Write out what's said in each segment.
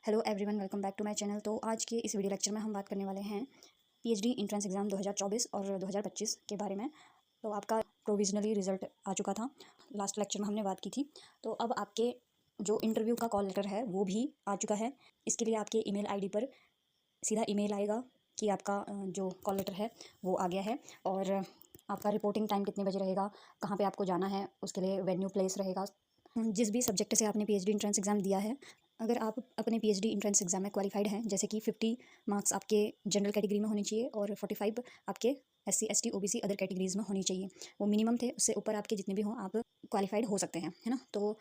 Hello everyone, welcome back to my channel. तो आज के इस वीडियो लेक्चर में हम बात करने वाले हैं पीएचडी एंट्रेंस एग्ज़ाम 2024 और 2025 के बारे में। तो आपका प्रोविजनली रिज़ल्ट आ चुका था, लास्ट लेक्चर में हमने बात की थी। तो अब आपके जो इंटरव्यू का कॉल लेटर है वो भी आ चुका है। इसके लिए आपके ईमेल आईडी पर सीधा ईमेल आएगा कि आपका जो कॉल लेटर है वो आ गया है, और आपका रिपोर्टिंग टाइम कितने बजे रहेगा, कहाँ पे आपको जाना है, उसके लिए वेन्यू प्लेस रहेगा। जिस भी सब्जेक्ट से आपने पीएचडी एंट्रेंस एग्ज़ाम दिया है, अगर आप अपने पीएचडी एंट्रेंस एग्ज़ाम में क्वालिफाइड हैं, जैसे कि 50 मार्क्स आपके जनरल कैटेगरी में होने चाहिए और 45 आपके SC ST OBC other categories में होनी चाहिए। वो मिनिमम थे, उससे ऊपर आपके जितने भी हों आप क्वालिफाइड हो सकते हैं, है ना। तो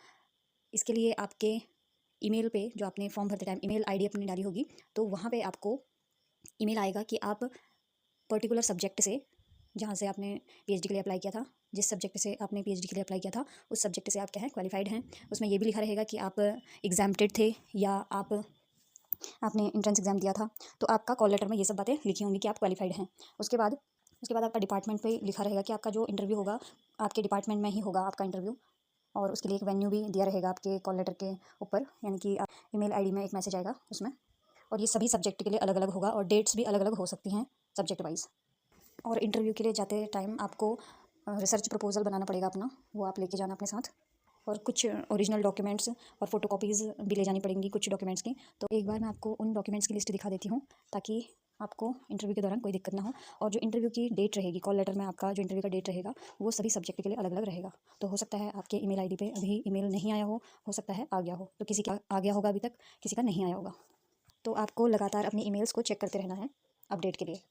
इसके लिए आपके ईमेल पे जो आपने फॉर्म भरते टाइम ईमेल आईडी अपनी डाली होगी, तो वहाँ पे आपको ईमेल आएगा कि आप पर्टिकुलर सब्जेक्ट से, जहाँ से आपने पीएचडी के लिए अप्लाई किया था, जिस सब्जेक्ट से आपने पीएचडी के लिए अप्लाई किया था उस सब्जेक्ट से आप क्या है क्वालिफाइड हैं। उसमें ये भी लिखा रहेगा कि आप एग्जाम्प्टेड थे या आपने एंट्रेंस एग्ज़ाम दिया था। तो आपका कॉल लेटर में ये सब बातें लिखी होंगी कि आप क्वालिफाइड हैं। उसके बाद आपका डिपार्टमेंट पे लिखा रहेगा कि आपका जो इंटरव्यू होगा आपके डिपार्टमेंट में ही होगा आपका इंटरव्यू, और उसके लिए एक वेन्यू भी दिया रहेगा आपके कॉल लेटर के ऊपर, यानी कि ईमेल आईडी में एक मैसेज आएगा उसमें। और ये सभी सब्जेक्ट के लिए अलग अलग होगा और डेट्स भी अलग अलग हो सकती हैं सब्जेक्ट वाइज। और इंटरव्यू के लिए जाते टाइम आपको रिसर्च प्रपोजल बनाना पड़ेगा अपना, वो आप लेके जाना अपने साथ, और कुछ ओरिजिनल डॉक्यूमेंट्स और फ़ोटोकॉपीज़ भी ले जानी पड़ेंगी कुछ डॉक्यूमेंट्स की। तो एक बार मैं आपको उन डॉक्यूमेंट्स की लिस्ट दिखा देती हूँ ताकि आपको इंटरव्यू के दौरान कोई दिक्कत ना हो। और जो इंटरव्यू की डेट रहेगी, कॉल लेटर में आपका जो इंटरव्यू का डेट रहेगा वो सभी सब्जेक्ट के लिए अलग अलग रहेगा। तो हो सकता है आपके ईमेल आईडी पे अभी ईमेल नहीं आया हो सकता है आ गया हो, तो किसी का आ गया होगा अभी तक, किसी का नहीं आया होगा। तो आपको लगातार अपनी ईमेल्स को चेक करते रहना है अपडेट के लिए।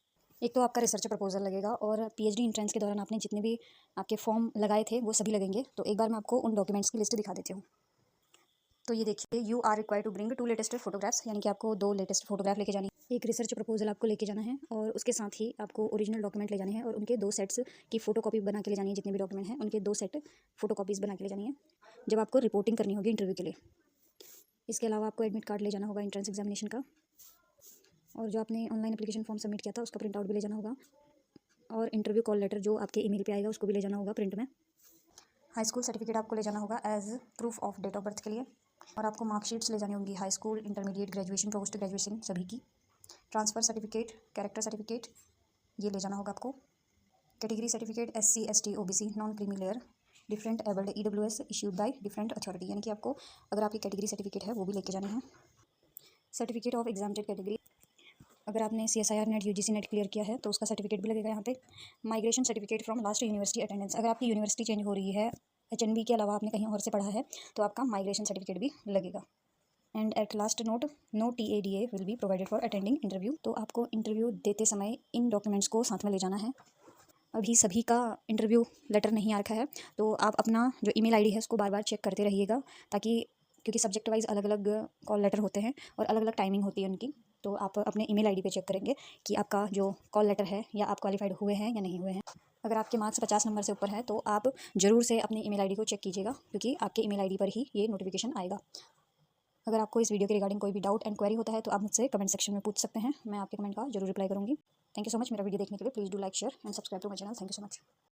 एक तो आपका रिसर्च प्रपोजल लगेगा, और पीएचडी एंट्रेंस के दौरान आपने जितने भी आपके फॉर्म लगाए थे वो सभी लगेंगे। तो एक बार मैं आपको उन डॉक्यूमेंट्स की लिस्ट दिखा देती हूँ। तो ये देखिए, you are required to bring 2 latest photographs, यानी कि आपको 2 लेटेस्ट फोटोग्राफ लेके जानी है। एक रिसर्च प्रपोजल आपको लेके जाना है, और उसके साथ ही आपको ओरिजिनल डॉक्यूमेंट ले जाने हैं, और उनके 2 सेट्स की फ़ोटोकॉपी बना के ले जानी है। जितने भी डॉक्यूमेंट हैं उनके 2 सेट फ़ोटोकॉपीज़ बना के ले जानी है जब आपको रिपोर्टिंग करनी होगी इंटरव्यू के लिए। इसके अलावा आपको एडमिट कार्ड ले जाना होगा एंट्रेंस एग्जामिनेशन का, और जो आपने ऑनलाइन एप्लीकेशन फॉर्म सबमिट किया था उसका प्रिंट आउट भी ले जाना होगा, और इंटरव्यू कॉल लेटर जो आपके ईमेल पे आएगा उसको भी ले जाना होगा प्रिंट में। हाई स्कूल सर्टिफिकेट आपको ले जाना होगा age proof of date of birth के लिए, और आपको मार्कशीट्स ले जानी होंगी high school, intermediate, graduation, post graduation सभी की। ट्रांसफ़र सर्टिफिकेट, कैरेक्टर सर्टिफिकेट ये ले जाना होगा आपको। Category certificate SC ST OBC non creamy layer different abled EWS issued by different authority, यानी कि आपको अगर आपकी कैटेगरी सर्टिफिकेट है वो भी लेके जानी है। सर्टिफिकेट ऑफ एग्जाम्प्टेड कैटेगरी, अगर आपने CSIR net UGC net clear किया है तो उसका सर्टिफिकेट भी लगेगा यहाँ पे। Migration certificate from last university attendance, अगर आपकी यूनिवर्सिटी चेंज हो रही है, HNB के अलावा आपने कहीं और से पढ़ा है तो आपका माइग्रेशन सर्टिफिकेट भी लगेगा। And at last note, no TADA will be provided for attending interview. तो आपको इंटरव्यू देते समय इन डॉक्यूमेंट्स को साथ में ले जाना है। अभी सभी का इंटरव्यू लेटर नहीं आ रखा है, तो आप अपना जो ईमेल आईडी है उसको बार बार चेक करते रहिएगा, ताकि क्योंकि सब्जेक्ट वाइज अलग अलग कॉल लेटर होते हैं और अलग अलग टाइमिंग होती है उनकी। तो आप अपने ईमेल आईडी पे चेक करेंगे कि आपका जो कॉल लेटर है या आप क्वालिफाइड हुए हैं या नहीं हुए हैं। अगर आपके मार्क्स 50 नंबर से ऊपर है तो आप ज़रूर से अपनी ईमेल आईडी को चेक कीजिएगा, क्योंकि आपके ईमेल आईडी पर ही ये नोटिफिकेशन आएगा। अगर आपको इस वीडियो के रिगार्डिंग कोई भी डाउट एंड क्वेरी होता है तो आप मुझसे कमेंट सेक्शन में पूछ सकते हैं, मैं आपके कमेंट का जरूर रिप्लाई करूँगी। थैंक यू सो मच मेरा वीडियो देखने के लिए। Please do like, share and subscribe to my channel. Thank you so much.